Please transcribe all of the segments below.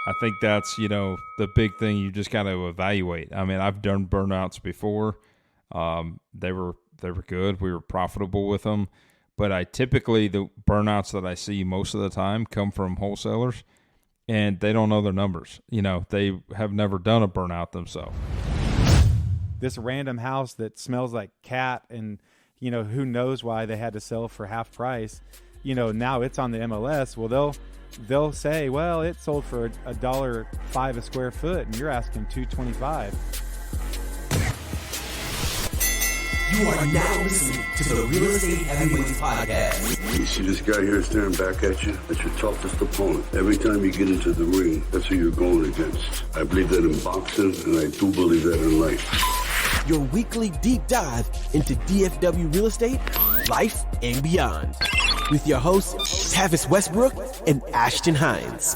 I think that's, the big thing you just got to evaluate. I mean, I've done burnouts before. They were good. We were profitable with them. But the burnouts that I see most of the time come from wholesalers, and they don't know their numbers. They have never done a burnout themselves. This random house that smells like cat and, who knows why they had to sell for half price, now it's on the MLS. Well, they'll say, well, it sold for $1.05 a square foot, and you're asking $2.25. You are now listening to the Real Estate Heavyweights Podcast. You see this guy here staring back at you? That's your toughest opponent. Every time you get into the ring, that's who you're going against. I believe that in boxing, and I do believe that in life. Your weekly deep dive into DFW real estate, life, and beyond. With your hosts, Tavis Westbrook and Ashton Hines.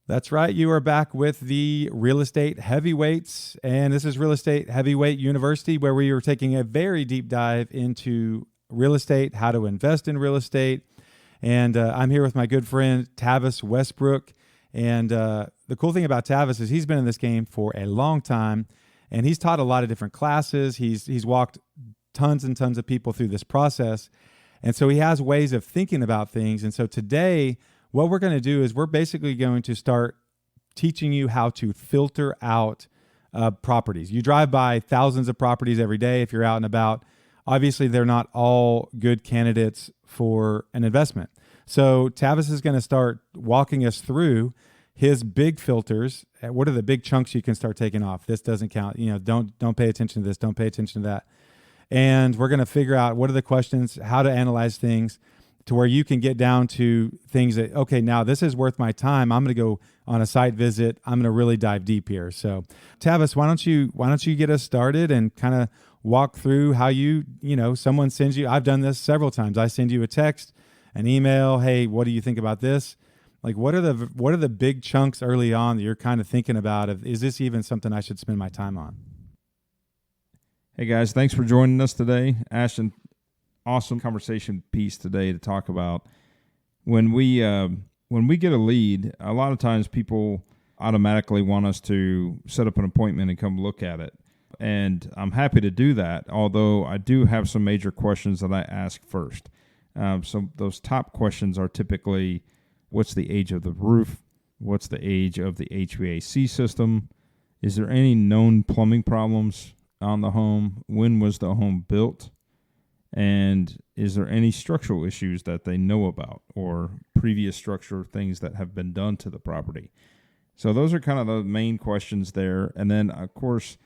That's right. You are back with the Real Estate Heavyweights, and this is Real Estate Heavyweight University, where we are taking a very deep dive into real estate, how to invest in real estate. And I'm here with my good friend, Tavis Westbrook. And the cool thing about Tavis is he's been in this game for a long time, and he's taught a lot of different classes. He's walked tons and tons of people through this process. And so he has ways of thinking about things. And so today, what we're going to do is we're basically going to start teaching you how to filter out properties. You drive by thousands of properties every day if you're out and about. Obviously, they're not all good candidates for an investment. So Tavis is going to start walking us through his big filters. What are the big chunks you can start taking off? This doesn't count. Don't pay attention to this. Don't pay attention to that. And we're going to figure out what are the questions, how to analyze things, to where you can get down to things that, okay, now this is worth my time. I'm going to go on a site visit. I'm going to really dive deep here. So Tavis, why don't you get us started and kind of walk through how someone sends you, I've done this several times. I send you a text, an email. Hey, what do you think about this? Like, what are the big chunks early on that you're kind of thinking about is this even something I should spend my time on? Hey guys, thanks for joining us today. Ashton, awesome conversation piece today to talk about. When we get a lead, a lot of times people automatically want us to set up an appointment and come look at it. And I'm happy to do that, although I do have some major questions that I ask first. So those top questions are typically, what's the age of the roof? What's the age of the HVAC system? Is there any known plumbing problems on the home? When was the home built? And is there any structural issues that they know about or previous structural things that have been done to the property? So those are kind of the main questions there. And then, of course,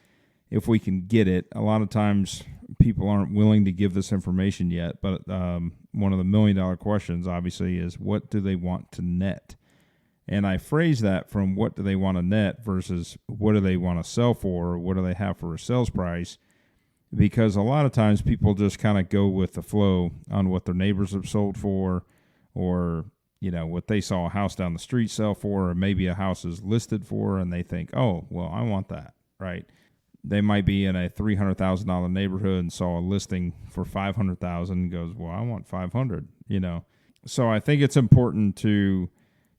if we can get it, a lot of times people aren't willing to give this information yet. But one of the $1 million questions, obviously, is what do they want to net? And I phrase that from what do they want to net versus what do they want to sell for, or what do they have for a sales price? Because a lot of times people just kind of go with the flow on what their neighbors have sold for, or what they saw a house down the street sell for, or maybe a house is listed for, and they think, oh, well, I want that, right? They might be in a $300,000 neighborhood and saw a listing for $500,000 and goes, well, I want $500,000, So I think it's important to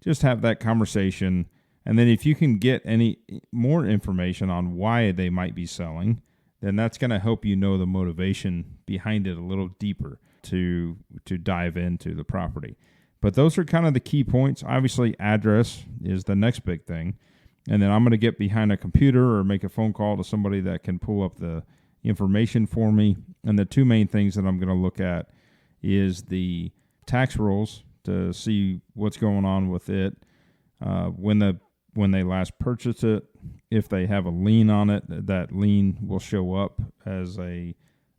just have that conversation. And then if you can get any more information on why they might be selling, then that's going to help the motivation behind it a little deeper to dive into the property. But those are kind of the key points. Obviously, address is the next big thing. And then I'm going to get behind a computer or make a phone call to somebody that can pull up the information for me. And the two main things that I'm going to look at is the tax rolls to see what's going on with it, when they last purchased it. If they have a lien on it, that lien will show up as a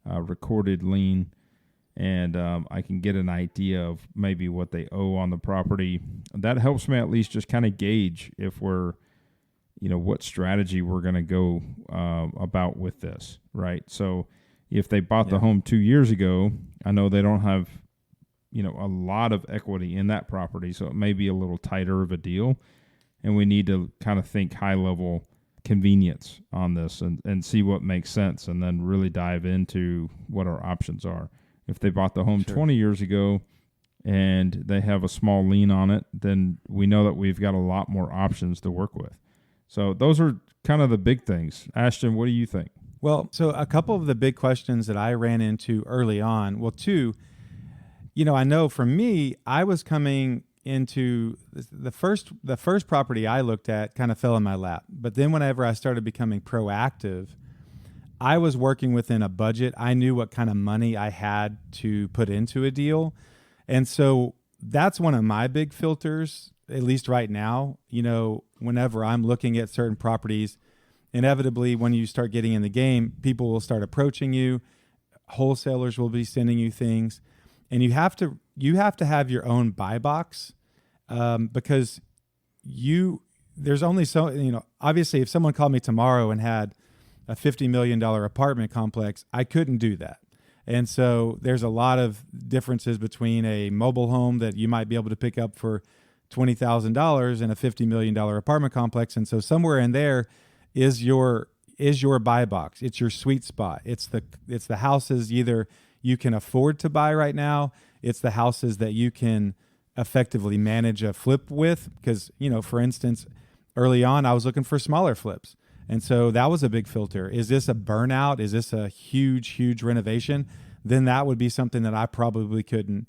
recorded lien, and I can get an idea of maybe what they owe on the property. That helps me at least just kind of gauge if we're, what strategy we're going to go about with this, right? So if they bought the home 2 years ago, I know they don't have, a lot of equity in that property, so it may be a little tighter of a deal. And we need to kind of think high-level convenience on this and see what makes sense, and then really dive into what our options are. If they bought the home 20 years ago and they have a small lien on it, then we know that we've got a lot more options to work with. So those are kind of the big things. Ashton, what do you think? Well, so a couple of the big questions that I ran into early on, well, two, I know for me, I was coming into the first property I looked at kind of fell in my lap. But then whenever I started becoming proactive, I was working within a budget. I knew what kind of money I had to put into a deal. And so that's one of my big filters, at least right now. Whenever I'm looking at certain properties, inevitably when you start getting in the game, people will start approaching you. Wholesalers will be sending you things. And you have to have your own buy box, because there's only so, obviously if someone called me tomorrow and had a $50 million apartment complex, I couldn't do that. And so there's a lot of differences between a mobile home that you might be able to pick up for $20,000 and a $50 million apartment complex. And so somewhere in there is your buy box. It's your sweet spot. It's the houses either you can afford to buy right now. It's the houses that you can effectively manage a flip with. Because, for instance, early on, I was looking for smaller flips. And so that was a big filter. Is this a burnout? Is this a huge, huge renovation? Then that would be something that I probably couldn't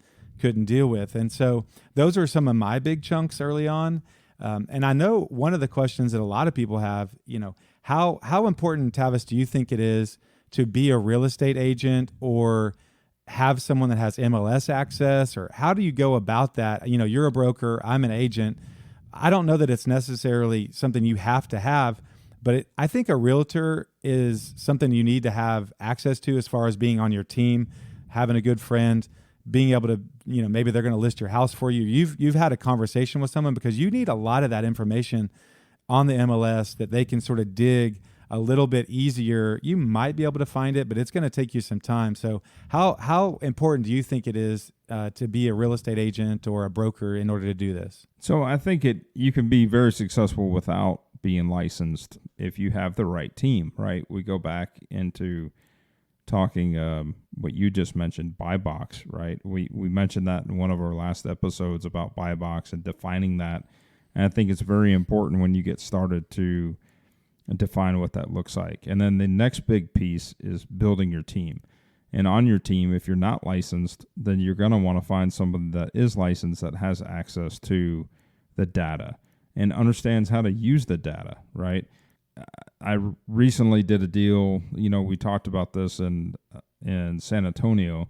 deal with. And so those are some of my big chunks early on. And I know one of the questions that a lot of people have, how important, Tavis, do you think it is to be a real estate agent or have someone that has MLS access? Or how do you go about that? You're a broker, I'm an agent. I don't know that it's necessarily something you have to have, but I think a realtor is something you need to have access to as far as being on your team, having a good friend, being able to, maybe they're going to list your house for you. You've had a conversation with someone, because you need a lot of that information on the MLS that they can sort of dig a little bit easier. You might be able to find it, but it's going to take you some time. So how important do you think it is to be a real estate agent or a broker in order to do this? So I think you can be very successful without being licensed if you have the right team, right? We go back into talking what you just mentioned, buy box, right? We mentioned that in one of our last episodes about buy box and defining that. And I think it's very important when you get started to define what that looks like. And then the next big piece is building your team. And on your team, if you're not licensed, then you're going to want to find someone that is licensed that has access to the data and understands how to use the data, right? I recently did a deal, we talked about this in San Antonio,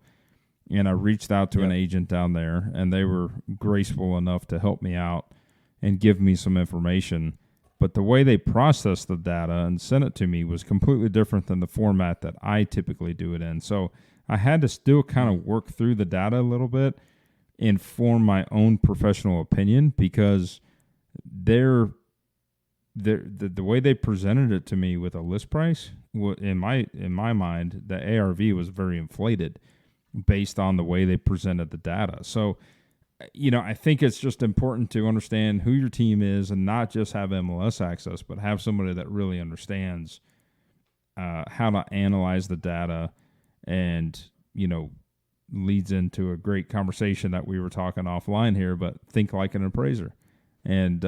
and I reached out to an agent down there, and they were graceful enough to help me out and give me some information. But the way they processed the data and sent it to me was completely different than the format that I typically do it in. So I had to still kind of work through the data a little bit and form my own professional opinion, because the way they presented it to me with a list price, in my mind, the ARV was very inflated based on the way they presented the data. So, I think it's just important to understand who your team is and not just have MLS access, but have somebody that really understands how to analyze the data, and, leads into a great conversation that we were talking offline here, but think like an appraiser. And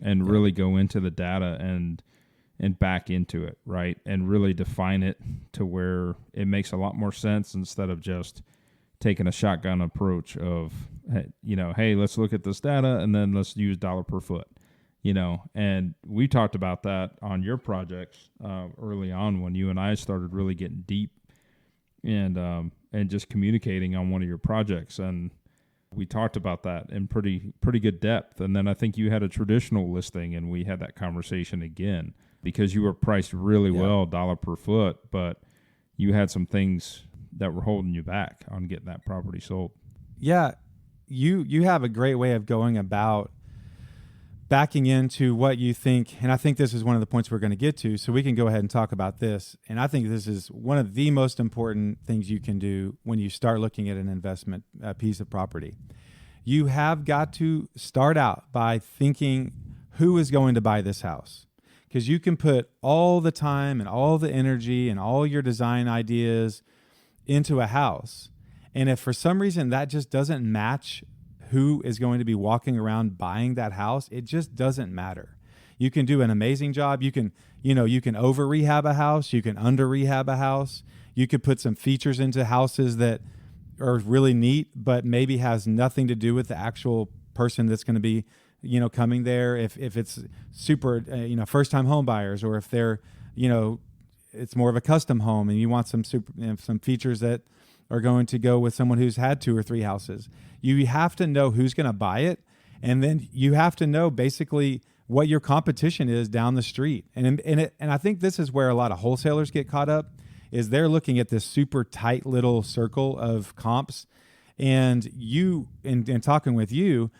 really go into the data and back into it, right? And really define it to where it makes a lot more sense, instead of just taking a shotgun approach of, hey, let's look at this data and then let's use dollar per foot, And we talked about that on your projects early on when you and I started really getting deep and just communicating on one of your projects. And we talked about that in pretty good depth. And then I think you had a traditional listing, and we had that conversation again, because you were priced really well, dollar per foot, but you had some things that were holding you back on getting that property sold. Yeah. You have a great way of going about backing into what you think, and I think this is one of the points we're going to get to, so we can go ahead and talk about this. And I think this is one of the most important things you can do when you start looking at an investment piece of property. You have got to start out by thinking, who is going to buy this house? Because you can put all the time and all the energy and all your design ideas into a house, and if for some reason that just doesn't match who is going to be walking around buying that house, it just doesn't matter. You can do an amazing job. You can over rehab a house. You can under rehab a house. You could put some features into houses that are really neat, but maybe has nothing to do with the actual person that's going to be, coming there. If it's super, first time home buyers, or if they're, it's more of a custom home and you want some some features that are going to go with someone who's had 2 or 3 houses. You have to know who's going to buy it. And then you have to know basically what your competition is down the street. And I think this is where a lot of wholesalers get caught up, is they're looking at this super tight little circle of comps. And in talking with you,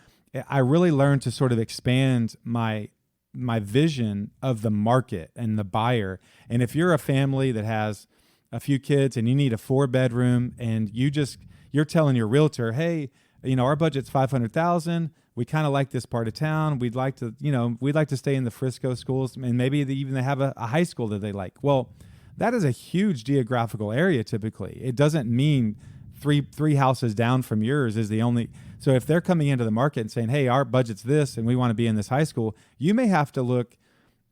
I really learned to sort of expand my vision of the market and the buyer. And if you're a family that has a few kids and you need a 4-bedroom and you're telling your realtor, hey, our budget's $500,000. We kind of like this part of town. We'd like to stay in the Frisco schools, and maybe they have a high school that they like. Well, that is a huge geographical area. Typically, it doesn't mean three houses down from yours is the only. So if they're coming into the market and saying, hey, our budget's this and we want to be in this high school, you may have to look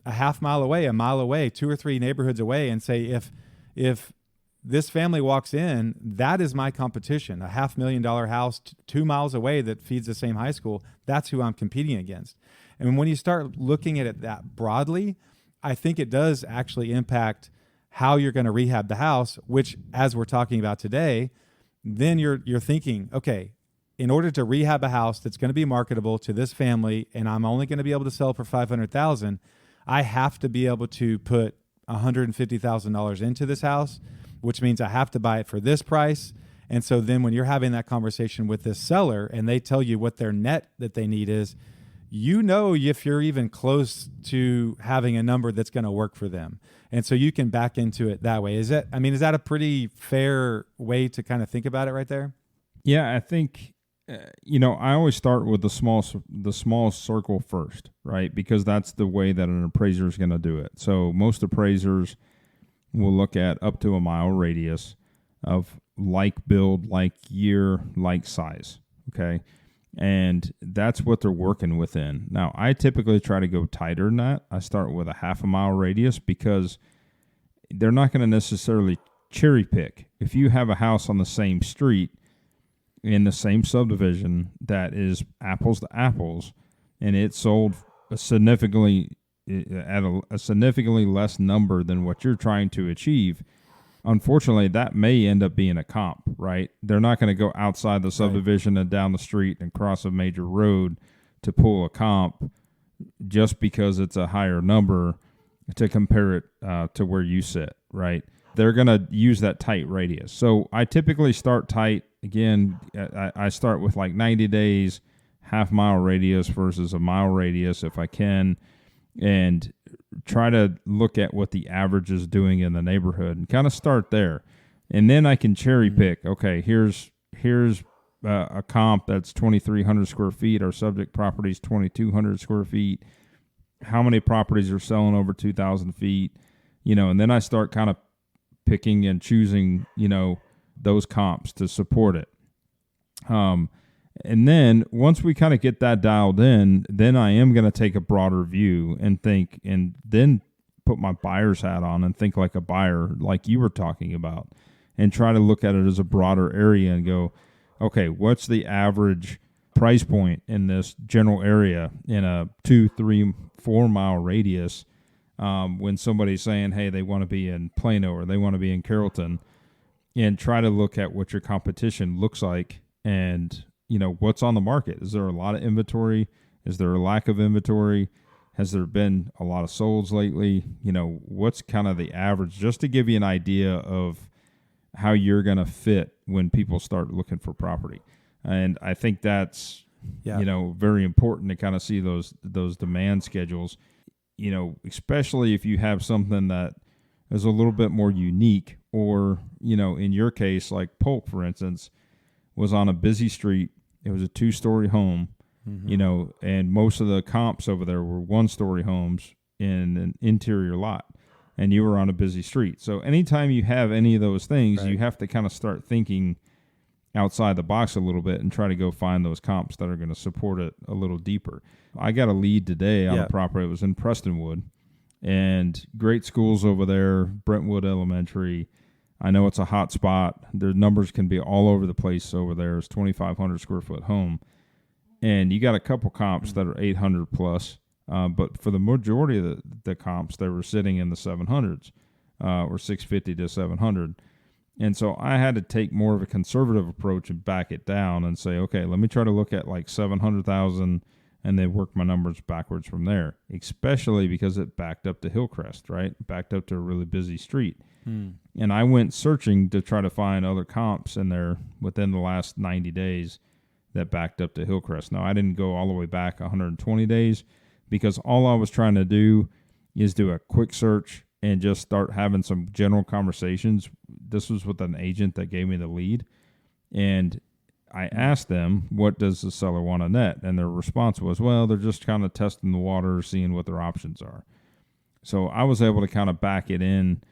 a half mile away, a mile away, 2 or 3 neighborhoods away, and say, if this family walks in, that is my competition. A $500,000 house 2 miles away that feeds the same high school, that's who I'm competing against. And when you start looking at it that broadly, I think it does actually impact how you're going to rehab the house, which, as we're talking about today, then you're thinking, okay, in order to rehab a house that's going to be marketable to this family, and I'm only going to be able to sell for $500,000, I have to be able to put $150,000 into this house, which means I have to buy it for this price. And so then when you're having that conversation with this seller and they tell you what their net that they need is, if you're even close to having a number that's going to work for them. And so you can back into it that way. Is that a pretty fair way to kind of think about it right there? Yeah, I think, I always start with the small circle first, right? Because that's the way that an appraiser is going to do it. So most appraisers will look at up to a mile radius of like build, like year, like size, okay? And that's what they're working within. Now, I typically try to go tighter than that. I start with a half a mile radius because they're not going to necessarily cherry pick. If you have a house on the same street in the same subdivision that is apples to apples and it sold significantly at a significantly less number than what you're trying to achieve, unfortunately, that may end up being a comp, right? They're not going to go outside the subdivision and down the street and cross a major road to pull a comp just because it's a higher number to compare it to where you sit, right? They're going to use that tight radius. So I typically start tight. Again, I start with like 90 days, half mile radius versus a mile radius if I can, and try to look at what the average is doing in the neighborhood and kind of start there. And then I can cherry pick. Okay, here's a comp that's 2,300 square feet. Our subject property is 2,200 square feet. How many properties are selling over 2,000 feet? And then I start kind of picking and choosing, those comps to support it. And then once we kind of get that dialed in, then I am going to take a broader view and think, and then put my buyer's hat on and think like a buyer, like you were talking about, and try to look at it as a broader area and go, okay, what's the average price point in this general area in a 2, 3, 4 mile radius when somebody's saying, hey, they want to be in Plano or they want to be in Carrollton, and try to look at what your competition looks like and what's on the market. Is there a lot of inventory? Is there a lack of inventory? Has there been a lot of solds lately? What's kind of the average, just to give you an idea of how you're going to fit when people start looking for property. And I think that's, very important to kind of see those demand schedules, especially if you have something that is a little bit more unique, or, in your case, like Polk, for instance, was on a busy street. It was a 2-story home, and most of the comps over there were 1-story homes in an interior lot, and you were on a busy street. So anytime you have any of those things, you have to kind of start thinking outside the box a little bit and try to go find those comps that are going to support it a little deeper. I got a lead today on a property. It was in Prestonwood, and great schools over there, Brentwood Elementary. I know it's a hot spot. Their numbers can be all over the place over there. It's 2,500 square foot home. And you got a couple comps that are 800 plus, but for the majority of the comps, they were sitting in the 700s or 650 to 700. And so I had to take more of a conservative approach and back it down and say, okay, let me try to look at like 700,000 and then work my numbers backwards from there, especially because it backed up to Hillcrest, right? Backed up to a really busy street. And I went searching to try to find other comps in there within the last 90 days that backed up to Hillcrest. Now, I didn't go all the way back 120 days because all I was trying to do is do a quick search and just start having some general conversations. This was with an agent that gave me the lead. And I asked them, what does the seller want to net? And their response was, well, they're just kind of testing the water, seeing what their options are. So I was able to kind of back it in,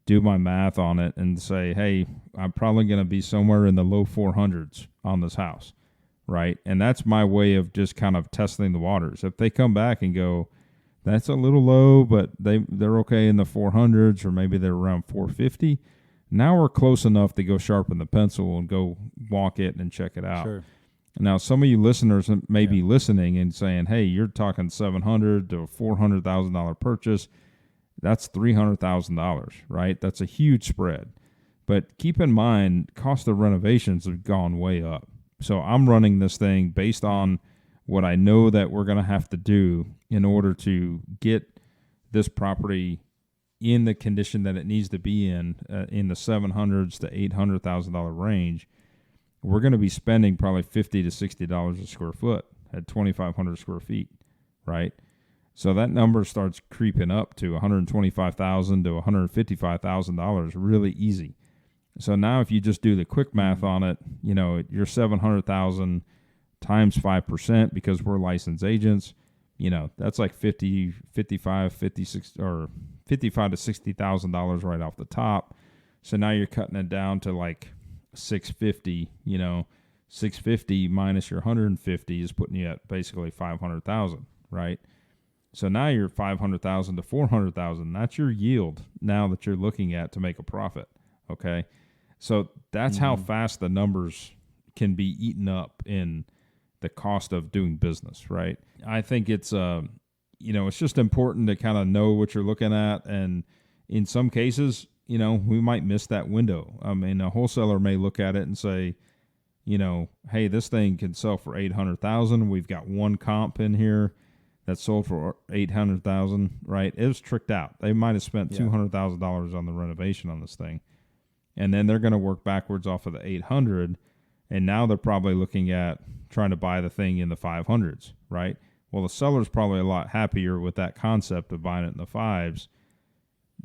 do my math on it, and say, hey, I'm probably going to be somewhere in the low 400s on this house, right? And that's my way of just kind of testing the waters. If they come back and go, that's a little low, but they're okay in the 400s, or maybe they're around 450, now we're close enough to go sharpen the pencil and go walk it and check it out. Sure. Now, some of you listeners may be listening and saying, hey, you're talking $700,000 to a $400,000 purchase. That's $300,000, right? That's a huge spread. But keep in mind, cost of renovations have gone way up. So I'm running this thing based on what I know that we're going to have to do in order to get this property in the condition that it needs to be in the $700,000 to $800,000 range. We're going to be spending probably $50 to $60 a square foot at 2,500 square feet, right? So that number starts creeping up to $125,000 to $155,000 really easy. So now if you just do the quick math on it, you know, you're $700,000 times 5% because we're licensed agents, you know, that's like $55 to $60,000 right off the top. So now you're cutting it down to like 650, you know, 650 minus your 150 is putting you at basically 500,000, right? So now you're 500,000 to 400,000. That's your yield now that you're looking at to make a profit. Okay. So that's how fast the numbers can be eaten up in the cost of doing business, right? I think it's, you know, it's just important to kind of know what you're looking at. And in some cases, you know, we might miss that window. I mean, a wholesaler may look at it and say, you know, hey, this thing can sell for $800,000. We've got one comp in here that sold for $800,000, right? It was tricked out. They might have spent $200,000 on the renovation on this thing. And then they're going to work backwards off of the 800, and now they're probably looking at trying to buy the thing in the 500s, right? Well, the seller's probably a lot happier with that concept of buying it in the 5s,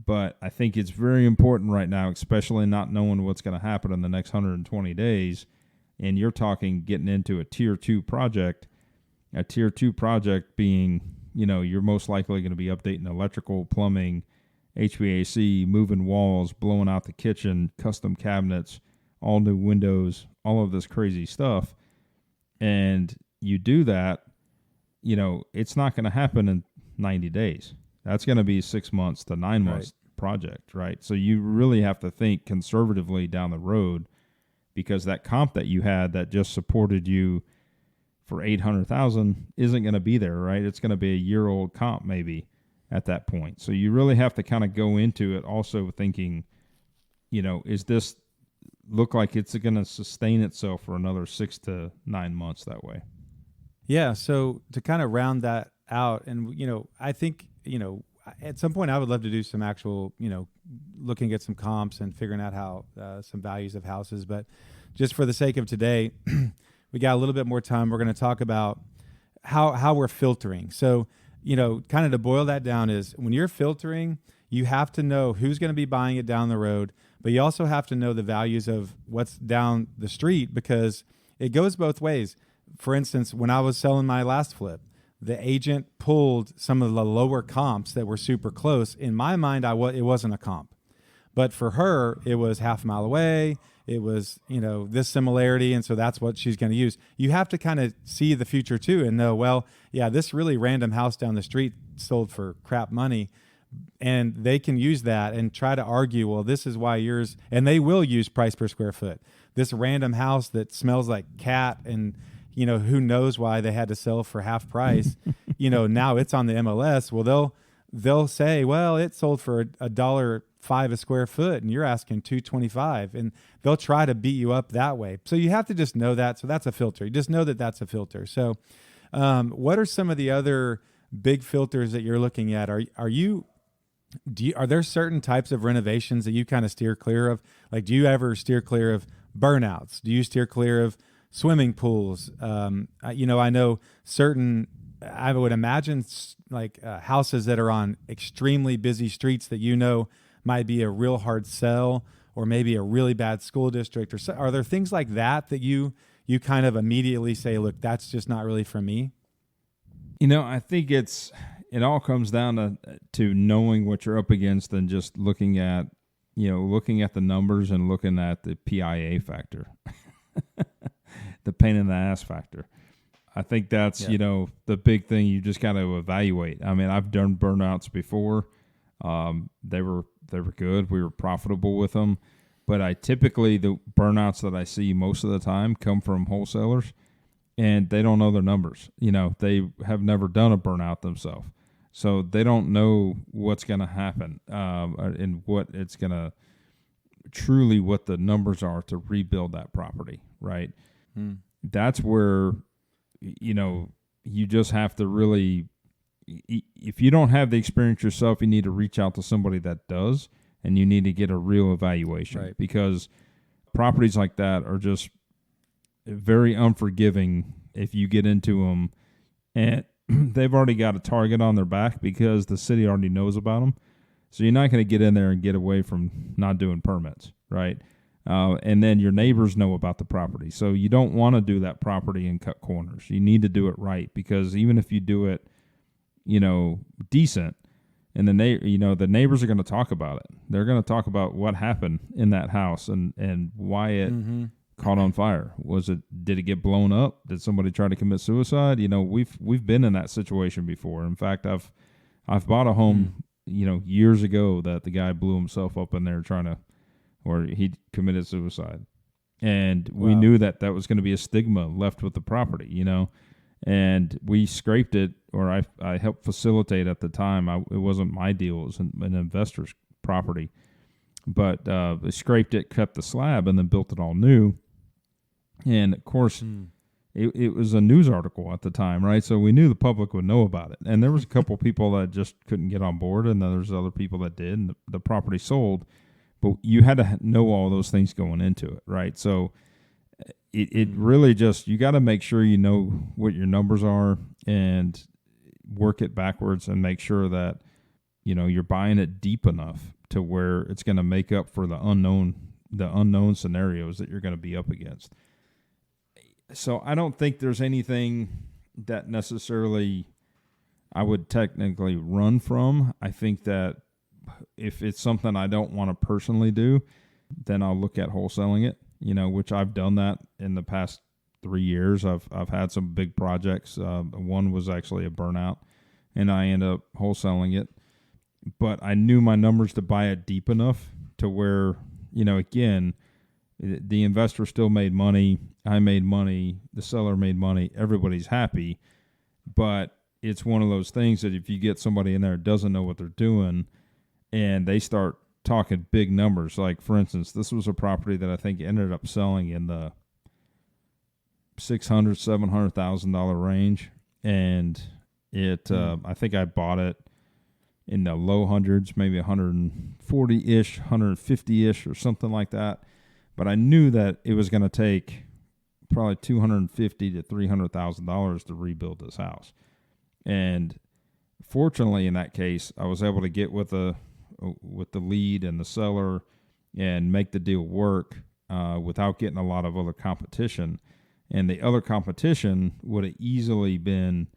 but I think it's very important right now, especially not knowing what's going to happen in the next 120 days, and you're talking getting into a Tier 2 project, a Tier 2 project being, you know, you're most likely going to be updating electrical, plumbing, HVAC, moving walls, blowing out the kitchen, custom cabinets, all new windows, all of this crazy stuff. And you do that, you know, it's not going to happen in 90 days. That's going to be 6 months to 9 months project, right? So you really have to think conservatively down the road, because that comp that you had that just supported you for 800,000 isn't going to be there, right? It's going to be a year-old comp maybe at that point. So you really have to kind of go into it also thinking, you know, is this look like it's going to sustain itself for another 6 to 9 months that way? Yeah. So to kind of round that out, and, you know, I think, you know, at some point I would love to do some actual, you know, looking at some comps and figuring out how some values of houses. But just for the sake of today, we got a little bit more time. We're going to talk about how we're filtering. So, you know, kind of to boil that down is when you're filtering, you have to know who's going to be buying it down the road, but you also have to know the values of what's down the street, because it goes both ways. For instance, when I was selling my last flip, the agent pulled some of the lower comps that were super close. In my mind, it wasn't a comp, but for her, it was half a mile away. it was, this similarity, and so that's what she's going to use. You have to kind of see the future too and know, well, yeah, this really random house down the street sold for crap money, and they can use that and try to argue, well, this is why yours, and they will use price per square foot. This random house that smells like cat and, who knows why they had to sell for half price, now it's on the MLS. Well, they'll say, well, it sold for $1.05 a square foot and you're asking $2.25, and they'll try to beat you up that way. So you have to just know that. So that's a filter. You just know that that's a filter. So what are some of the other big filters that you're looking at? Are there certain types of renovations that you kind of steer clear of? Like, do you ever steer clear of burnouts? Do you steer clear of swimming pools? I know certain, I would imagine houses that are on extremely busy streets that might be a real hard sell, or maybe a really bad school district, or are there things like that you kind of immediately say, look, that's just not really for me? I think it all comes down to knowing what you're up against and just looking at the numbers and looking at the PIA factor, the pain in the ass factor. I think that's, the big thing you just got to evaluate. I mean, I've done burnouts before. They were good. We were profitable with them. But the burnouts that I see most of the time come from wholesalers, and they don't know their numbers. They have never done a burnout themselves. So they don't know what's going to happen and what it's going to truly what the numbers are to rebuild that property, right? That's where, you just have to really, if you don't have the experience yourself, you need to reach out to somebody that does, and you need to get a real evaluation, right? Because properties like that are just very unforgiving if you get into them and they've already got a target on their back because the city already knows about them. So you're not going to get in there and get away from not doing permits, right? And then your neighbors know about the property. So you don't want to do that property and cut corners. You need to do it right, because even if you do it, decent, and the neighbors are going to talk about it. They're going to talk about what happened in that house and why it caught on fire. Did it get blown up? Did somebody try to commit suicide? We've been in that situation before. In fact, I've bought a home, years ago that the guy blew himself up in there or he committed suicide. And we knew that was going to be a stigma left with the property, and we scraped it, or I helped facilitate at the time. It wasn't my deal. It was an investor's property. But they scraped it, kept the slab, and then built it all new. And, of course, it was a news article at the time, right? So we knew the public would know about it. And there was a couple people that just couldn't get on board, and then there's other people that did, and the property sold. But you had to know all those things going into it, right? So it really just, you got to make sure you know what your numbers are and work it backwards and make sure that, you're buying it deep enough to where it's going to make up for the unknown scenarios that you're going to be up against. So I don't think there's anything that necessarily I would technically run from. I think that if it's something I don't want to personally do, then I'll look at wholesaling it, which I've done that in the past 3 years. I've had some big projects. One was actually a burnout, and I ended up wholesaling it. But I knew my numbers to buy it deep enough to where, again, the investor still made money. I made money. The seller made money. Everybody's happy. But it's one of those things that if you get somebody in there that doesn't know what they're doing and they start talking big numbers, like, for instance, this was a property that I think ended up selling in the $600,000-$700,000 range. And I think I bought it in the low hundreds, maybe 140-ish, 150-ish or something like that. But I knew that it was going to take probably $250,000 to $300,000 to rebuild this house. And fortunately, in that case, I was able to get with the lead and the seller and make the deal work without getting a lot of other competition. And the other competition would have easily been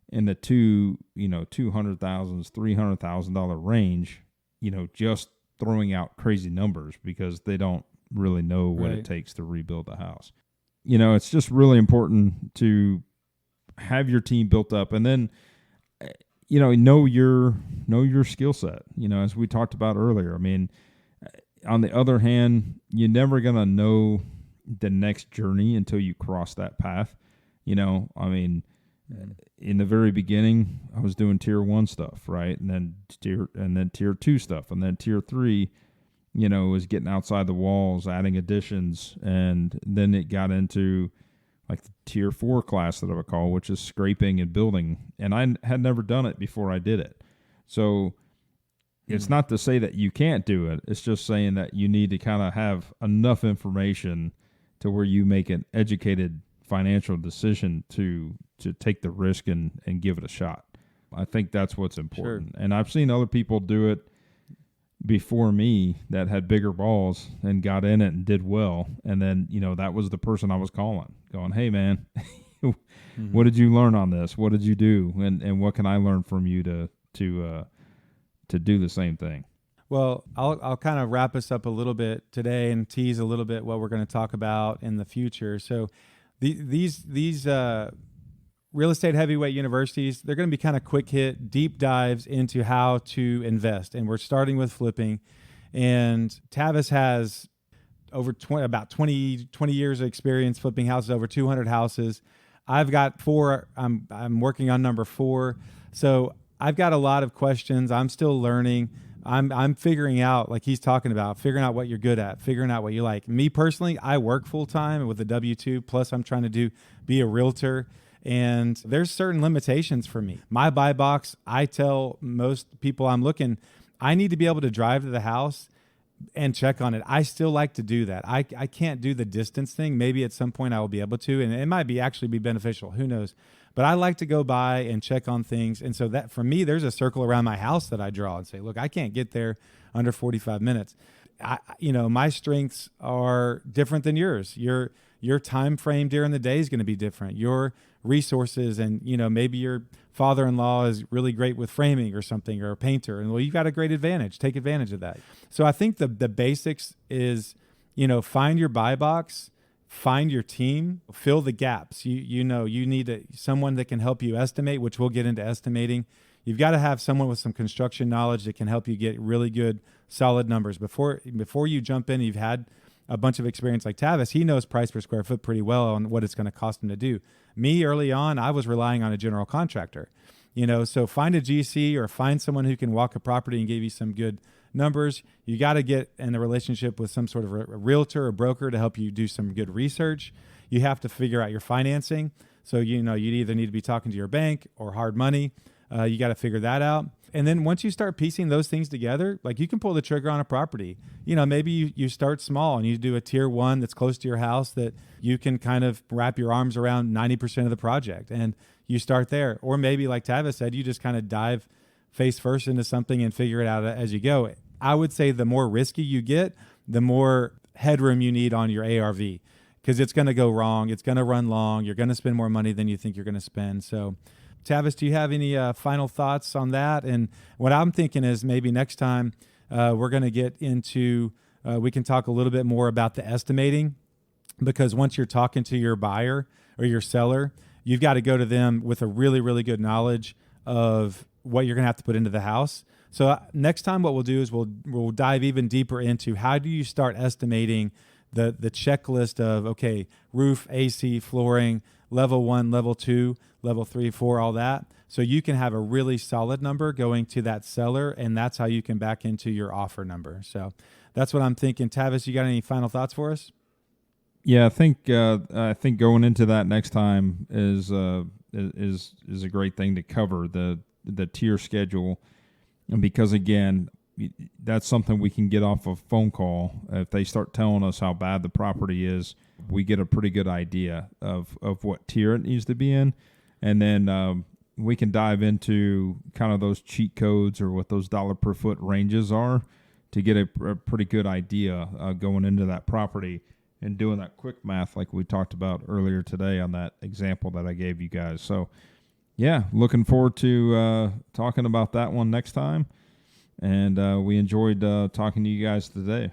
in the $200,000, $300,000 range, just throwing out crazy numbers because they don't really know what Right. it takes to rebuild a house. It's just really important to have your team built up, and then know your skill set. As we talked about earlier. I mean, on the other hand, you're never gonna know the next journey until you cross that path. I mean, in the very beginning, I was doing tier 1 stuff, right, and then tier 2 stuff, and then tier 3. Was getting outside the walls, adding additions, and then it got into like the tier 4 class that I would call, which is scraping and building. And I had never done it before I did it. So it's not to say that you can't do it. It's just saying that you need to kind of have enough information to where you make an educated financial decision to take the risk and give it a shot. I think that's what's important. Sure. And I've seen other people do it before me that had bigger balls and got in it and did well. And then, that was the person I was calling, going, hey, man, what did you learn on this? What did you do? And what can I learn from you to do the same thing? Well, I'll kind of wrap us up a little bit today and tease a little bit what we're going to talk about in the future. So these real estate heavyweight universities, they're going to be kind of quick hit, deep dives into how to invest. And we're starting with flipping. And Tavis has about 20 years of experience flipping houses, over 200 houses. I've got 4. I'm working on number 4. So I've got a lot of questions. I'm still learning. I'm figuring out, like he's talking about, figuring out what you're good at, figuring out what you like. Me personally, I work full time with a W-2, plus I'm trying to be a realtor. And there's certain limitations for me. My buy box, I tell most people I'm looking, I need to be able to drive to the house and check on it. I still like to do that. I can't do the distance thing. Maybe at some point I will be able to, and it might actually be beneficial. Who knows? But I like to go by and check on things. And so that for me, there's a circle around my house that I draw and say, look, I can't get there under 45 minutes. My strengths are different than yours. Your time frame during the day is going to be different. Your resources, and maybe your father-in-law is really great with framing or something, or a painter, and well, you've got a great advantage. Take advantage of that. So I think the basics is, find your buy box, find your team, fill the gaps. You need someone that can help you estimate, which we'll get into estimating. You've got to have someone with some construction knowledge that can help you get really good, solid numbers before you jump in. You've had a bunch of experience like Tavis. He knows price per square foot pretty well on what it's going to cost him to do. Me, early on, I was relying on a general contractor. So find a GC or find someone who can walk a property and give you some good numbers. You got to get in a relationship with some sort of a realtor or broker to help you do some good research. You have to figure out your financing. So, you'd either need to be talking to your bank or hard money. You got to figure that out. And then once you start piecing those things together, like you can pull the trigger on a property. Maybe you start small and you do a tier 1 that's close to your house that you can kind of wrap your arms around 90% of the project, and you start there. Or maybe like Tavis said, you just kind of dive face first into something and figure it out as you go. I would say the more risky you get, the more headroom you need on your ARV, because it's going to go wrong. It's going to run long. You're going to spend more money than you think you're going to spend. So Tavis, do you have any final thoughts on that? And what I'm thinking is maybe next time we're going to get into, we can talk a little bit more about the estimating, because once you're talking to your buyer or your seller, you've got to go to them with a really, really good knowledge of what you're going to have to put into the house. So next time what we'll do is we'll dive even deeper into how do you start estimating the checklist of, okay, roof, AC, flooring, level 1, level 2, level 3, 4, all that. So you can have a really solid number going to that seller, and that's how you can back into your offer number. So that's what I'm thinking. Tavis, you got any final thoughts for us? Yeah, I think going into that next time is a great thing to cover, the tier schedule, and because again, that's something we can get off a phone call. If they start telling us how bad the property is, we get a pretty good idea of what tier it needs to be in, and then we can dive into kind of those cheat codes or what those dollar per foot ranges are to get a pretty good idea going into that property and doing that quick math like we talked about earlier today on that example that I gave you guys. So, yeah, looking forward to talking about that one next time. And we enjoyed talking to you guys today.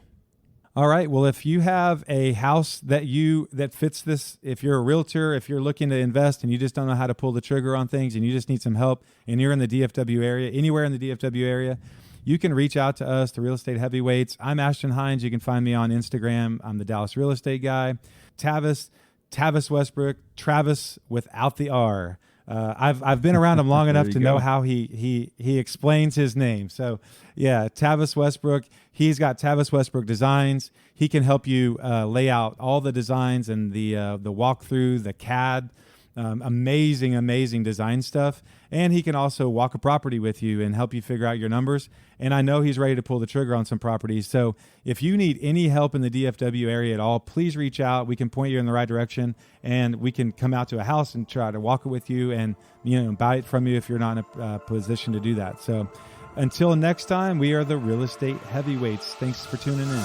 All right. Well, if you have a house that fits this, if you're a realtor, if you're looking to invest and you just don't know how to pull the trigger on things and you just need some help and you're in the DFW area, anywhere in the DFW area, you can reach out to us, the Real Estate Heavyweights. I'm Ashton Hines. You can find me on Instagram. I'm the Dallas Real Estate Guy. Tavis Westbrook, Travis without the R. I've been around him long enough to know how he explains his name. So yeah, Tavis Westbrook. He's got Tavis Westbrook Designs. He can help you lay out all the designs and the walkthrough, the CAD. Amazing design stuff. And he can also walk a property with you and help you figure out your numbers. And I know he's ready to pull the trigger on some properties. So if you need any help in the DFW area at all, please reach out. We can point you in the right direction, and we can come out to a house and try to walk it with you and, buy it from you if you're not in a position to do that. So until next time, we are the Real Estate Heavyweights. Thanks for tuning in.